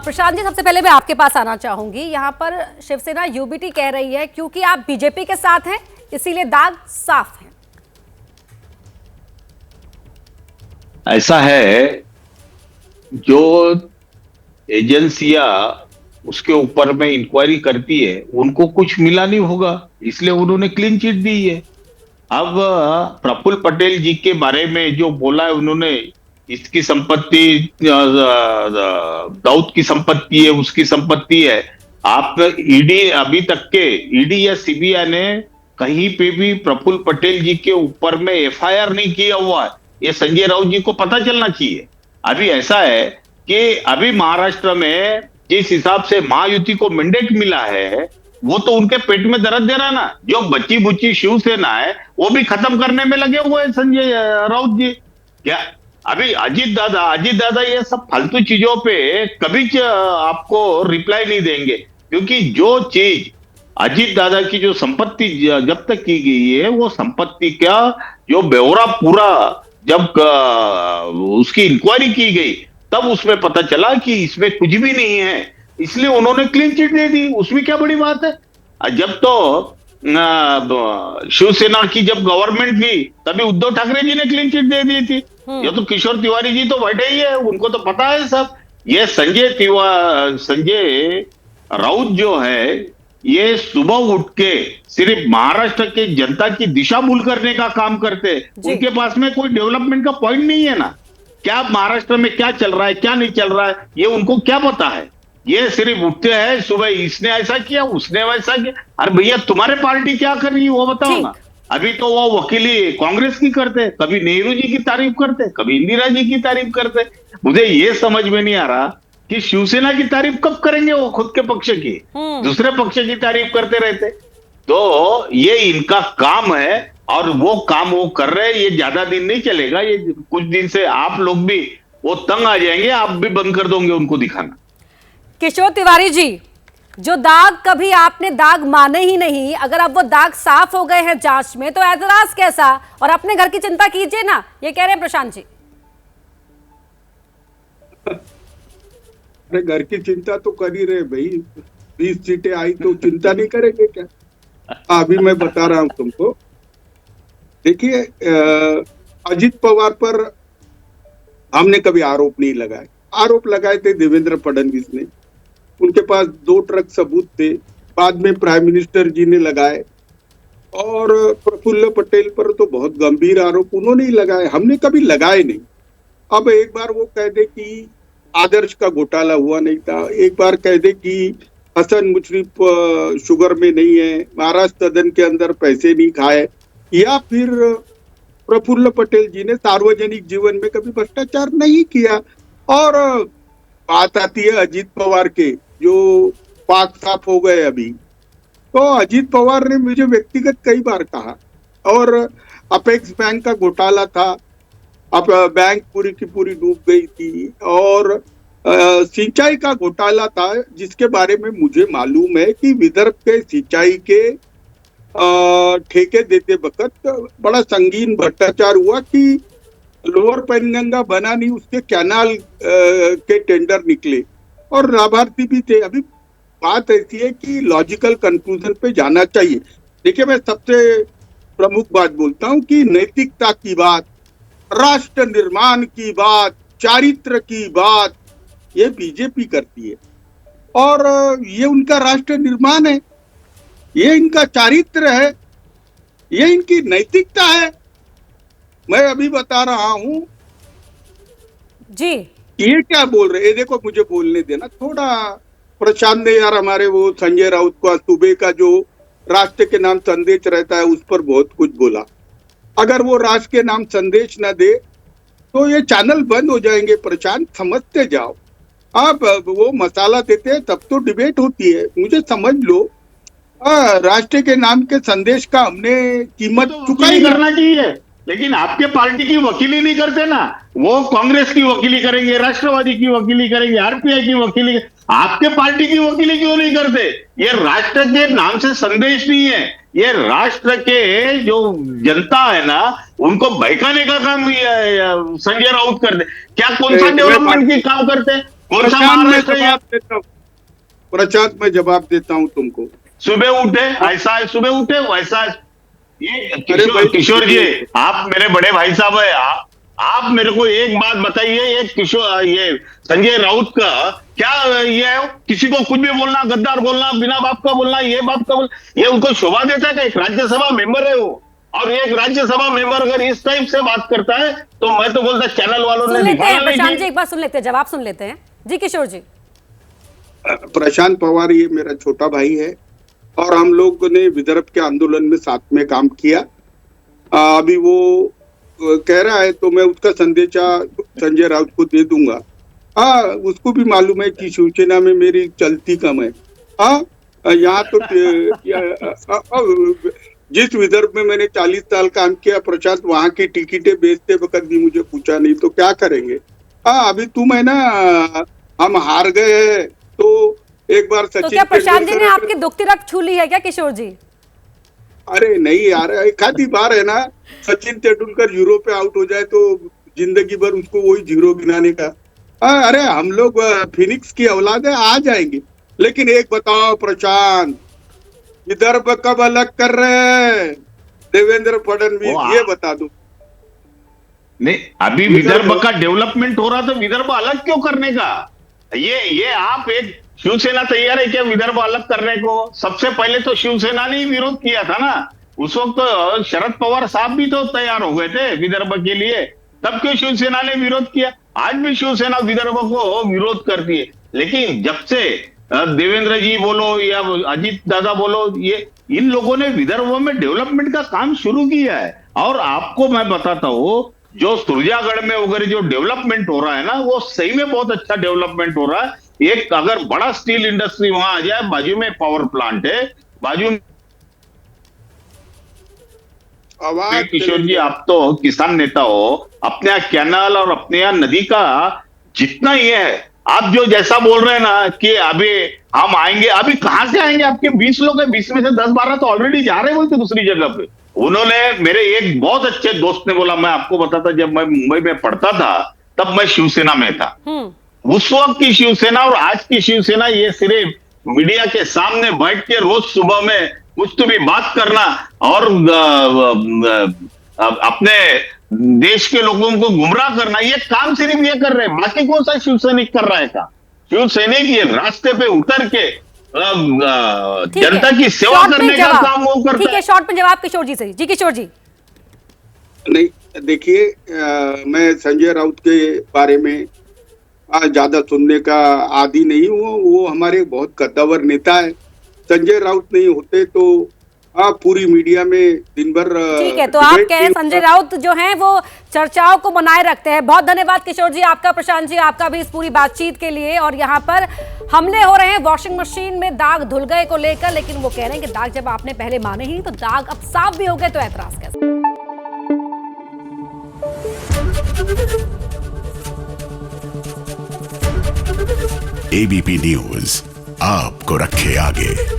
प्रशांत जी, सबसे पहले मैं आपके पास आना चाहूंगी। यहाँ पर शिवसेना यूबीटी कह रही है क्योंकि आप बीजेपी के साथ हैं इसीलिए दाग साफ है। ऐसा है, जो एजेंसियां उसके ऊपर में इंक्वायरी करती है उनको कुछ मिला नहीं होगा, इसलिए उन्होंने क्लीन चिट दी है। अब प्रफुल्ल पटेल जी के बारे में जो बोला है उन्होंने, इसकी संपत्ति दाऊद की संपत्ति है, उसकी संपत्ति है। आप ईडी, अभी तक के ईडी या सीबीआई ने कहीं पे भी प्रफुल्ल पटेल जी के ऊपर में एफआईआर नहीं किया हुआ है। ये संजय राउत जी को पता चलना चाहिए। अभी ऐसा है कि अभी महाराष्ट्र में जिस हिसाब से महायुति को मैंडेट मिला है, वो तो उनके पेट में दर्द दे रहा ना। जो बच्ची बुच्ची शिवसेना है वो भी खत्म करने में लगे हुए हैं संजय राउत जी। क्या अभी अजीत दादा ये सब फालतू चीजों पे कभी आपको रिप्लाई नहीं देंगे, क्योंकि जो चीज अजीत दादा की जो संपत्ति जब्त की गई है, वो संपत्ति क्या, जो ब्यौरा पूरा जब उसकी इंक्वायरी की गई तब उसमें पता चला कि इसमें कुछ भी नहीं है, इसलिए उन्होंने क्लीन चिट दे दी। उसमें क्या बड़ी बात है। जब तो शिवसेना की जब गवर्नमेंट थी तभी उद्धव ठाकरे जी ने क्लीन चिट दे दी थी। ये तो किशोर तिवारी जी तो बैठे ही है, उनको तो पता है सब। ये संजय राउत जो है, ये सुबह उठ के सिर्फ महाराष्ट्र के जनता की दिशा भूल करने का काम करते। उनके पास में कोई डेवलपमेंट का पॉइंट नहीं है ना। क्या महाराष्ट्र में क्या चल रहा है, क्या नहीं चल रहा है, ये उनको क्या पता है। ये सिर्फ उठते हैं सुबह, इसने ऐसा किया, उसने वैसा किया। अरे भैया, तुम्हारे पार्टी क्या कर रही है वो बताओ ना। अभी तो वो वकीली कांग्रेस की करते, कभी नेहरू जी की तारीफ करते, कभी इंदिरा जी की तारीफ करते। मुझे ये समझ में नहीं आ रहा कि शिवसेना की तारीफ कब करेंगे वो खुद के पक्ष की, दूसरे पक्ष की तारीफ करते रहते। तो ये इनका काम है और वो काम वो कर रहे हैं। ये ज्यादा दिन नहीं चलेगा, ये कुछ दिन से आप लोग भी वो तंग आ जाएंगे, आप भी बंद कर दोगे उनको दिखाना। किशोर तिवारी जी, जो दाग कभी आपने दाग माने ही नहीं, अगर अब वो दाग साफ हो गए हैं जांच में तो एतराज कैसा। और अपने घर की चिंता कीजिए ना, ये कह रहे हैं प्रशांत जी। अरे घर की चिंता तो कर ही रहे भाई, 20 सीटें आई तो चिंता नहीं करेंगे क्या। अभी मैं बता रहा हूं तुमको। देखिए, अजित पवार पर हमने कभी आरोप नहीं लगाए। आरोप लगाए थे देवेंद्र फडणवीस ने, उनके पास 2 ट्रक सबूत थे, बाद में प्राइम मिनिस्टर जी ने लगाए। और प्रफुल्ल पटेल पर तो बहुत गंभीर आरोप उन्होंने ही लगाए, हमने कभी लगाए नहीं। अब एक बार वो कह दे कि आदर्श का घोटाला हुआ नहीं था, एक बार कह दे कि हसन मुशर्रफ शुगर में नहीं है, महाराष्ट्र सदन के अंदर पैसे नहीं खाए, या फिर प्रफुल्ल पटेल जी ने सार्वजनिक जीवन में कभी भ्रष्टाचार नहीं किया। और बात आती है अजीत पवार के, जो पाक साफ हो गए अभी, तो अजीत पवार ने मुझे व्यक्तिगत कई बार कहा। और अपेक्स बैंक का घोटाला था, अब बैंक पूरी की पूरी डूब गई थी। और सिंचाई का घोटाला था, जिसके बारे में मुझे मालूम है कि विदर्भ के सिंचाई के ठेके देते वक्त बड़ा संगीन भ्रष्टाचार हुआ कि लोअर पैनगंगा बना नहीं, उसके कैनाल के टेंडर निकले और लाभार्थी भी थे। अभी बात ऐसी है कि लॉजिकल कंक्लूजन पे जाना चाहिए। देखिए, मैं सबसे प्रमुख बात बोलता हूं कि नैतिकता की बात, राष्ट्र निर्माण की बात, चारित्र की बात ये बीजेपी करती है। और ये उनका राष्ट्र निर्माण है, ये इनका चारित्र है, ये इनकी नैतिकता है। मैं अभी बता रहा हूं जी, ये क्या बोल रहे हैं। देखो, मुझे बोलने देना थोड़ा। प्रशांत ने यार हमारे वो संजय राउत को सुबह का जो राष्ट्र के नाम संदेश रहता है उस पर बहुत कुछ बोला। अगर वो राष्ट्र के नाम संदेश न दे तो ये चैनल बंद हो जाएंगे। प्रशांत, समझते जाओ। आप वो मसाला देते हैं तब तो डिबेट होती है, मुझे समझ लो। राष्ट्र के नाम के संदेश का हमने कीमत चुकाई करना चाहिए, लेकिन आपके पार्टी की वकीली नहीं करते ना। वो कांग्रेस की वकीली करेंगे, राष्ट्रवादी की वकीली करेंगे, आरपीआई की वकीली। आपके पार्टी की वकीली क्यों नहीं करते। ये राष्ट्र के नाम से संदेश नहीं है, ये राष्ट्र के जो जनता है ना उनको बहकाने का काम संजय राउत करते। क्या कौन सा डेवलपमेंट की काम करते हैं। कौन सा प्रशांत, मैं महाराष्ट्र है? जवाब देता हूँ प्रशांत, मैं जवाब देता हूँ तुमको। सुबह उठे ऐसा है, सुबह उठे वैसा है। ये अरे भाई, किशोर जी, आप मेरे बड़े भाई साहब है, आप मेरे को एक बात बताइए, ये संजय राउत का क्या ये है? किसी को कुछ भी बोलना, गद्दार बोलना, बिना बाप का बोलना, ये बाप का बोलना, ये उनको शोभा देता है क्या? एक राज्यसभा मेंबर है वो, और एक राज्यसभा मेंबर अगर इस टाइप से बात करता है तो मैं तो बोलता चैनल वालों ने सुन लेते हैं दिखाना प्रशांत जी, नहीं। एक बार सुन लेते हैं, जवाब सुन लेते हैं जी। किशोर जी, प्रशांत पवार ये मेरा छोटा भाई है और हम लोग ने विदर्भ के आंदोलन में साथ में काम किया। अभी वो कह रहा है तो मैं उसका संदेशा संजय राउत को दे दूंगा। उसको भी मालूम है कि शिवसेना में मेरी चलती कम है। यहाँ तो जिस विदर्भ में मैंने 40 साल काम किया प्रशांत, वहां की टिकटें बेचते वक्त भी मुझे पूछा नहीं, तो क्या करेंगे? अभी तुम है ना, हम हार गए हैं तो एक बार तो सचिन क्या प्रशांत जी ने तेंदुलकर, आपकी दुखती रग छू ली है क्या किशोर जी? अरे नहीं यार, एक आधी बार है ना, सचिन तेंदुलकर यूरो पे आउट हो जाए तो जिंदगी भर उसको वही जीरो गिनाने का। अरे हम लोग फिनिक्स की औलाद है, आ जाएंगे। लेकिन एक बताओ प्रशांत, विदर्भ कब अलग कर रहे हैं देवेंद्र फडणवीस, ये बता दो। नहीं, अभी विदर्भ का डेवलपमेंट हो रहा तो विदर्भ अलग क्यों करने का? ये आप एक शिवसेना तैयार है क्या विदर्भ अलग करने को? सबसे पहले तो शिवसेना ने ही विरोध किया था ना, उस वक्त तो शरद पवार साहब भी तो तैयार हो गए थे विदर्भ के लिए, तब क्यों शिवसेना ने विरोध किया? आज भी शिवसेना विदर्भ को विरोध करती है। लेकिन जब से देवेंद्र जी बोलो या अजीत दादा बोलो, ये इन लोगों ने विदर्भ में डेवलपमेंट का काम शुरू किया है। और आपको मैं बताता हूँ, जो सुरजागढ़ में वगैरह जो डेवलपमेंट हो रहा है ना, वो सही में बहुत अच्छा डेवलपमेंट हो रहा है। एक अगर बड़ा स्टील इंडस्ट्री वहां आ जाए, बाजू में पावर प्लांट है, बाजू में किशोर जी, आप तो किसान नेता हो, अपने यहाँ कैनाल और अपने यहाँ नदी का जितना ही है, आप जो जैसा बोल रहे हैं ना कि अभी हम आएंगे, अभी कहां से आएंगे? आपके 20 लोग हैं, 20 में से 10-12 तो ऑलरेडी जा रहे बोलते दूसरी जगह पे। उन्होंने, मेरे एक बहुत अच्छे दोस्त ने बोला, मैं आपको बताता, जब मैं मुंबई में पढ़ता था तब मैं शिवसेना में था। उस वक्त की शिवसेना और आज की शिवसेना, ये सिर्फ मीडिया के सामने बैठ के रोज सुबह में कुछ तो भी बात करना और अपने देश के लोगों को गुमराह करना, ये काम सिर्फ ये कर रहे हैं। बाकी कौन सा शिवसैनिक कर रहा है काम? शिवसैनिक ये रास्ते पे उतर के जनता की सेवा करने का काम वो करता है। ठीक है, शॉर्ट में जवाब किशोर जी से। जी किशोर जी। नहीं देखिए, मैं संजय राउत के बारे में ज्यादा सुनने का आदी नहीं हूँ। वो हमारे बहुत कद्दावर नेता है। संजय राउत नहीं होते तो पूरी मीडिया में दिन भर। ठीक है, तो आप कह रहे हैं संजय राउत जो हैं वो चर्चाओं को बनाए रखते हैं। बहुत धन्यवाद किशोर जी आपका, प्रशांत जी आपका भी इस पूरी बातचीत के लिए। और यहाँ पर हमले हो रहे हैं वॉशिंग मशीन में दाग धुल गए को लेकर, लेकिन वो कह रहे हैं कि दाग जब आपने पहले माने ही तो दाग अब साफ भी हो गए, तो ऐतराज कैसे? एबीपी न्यूज आपको रखे आगे।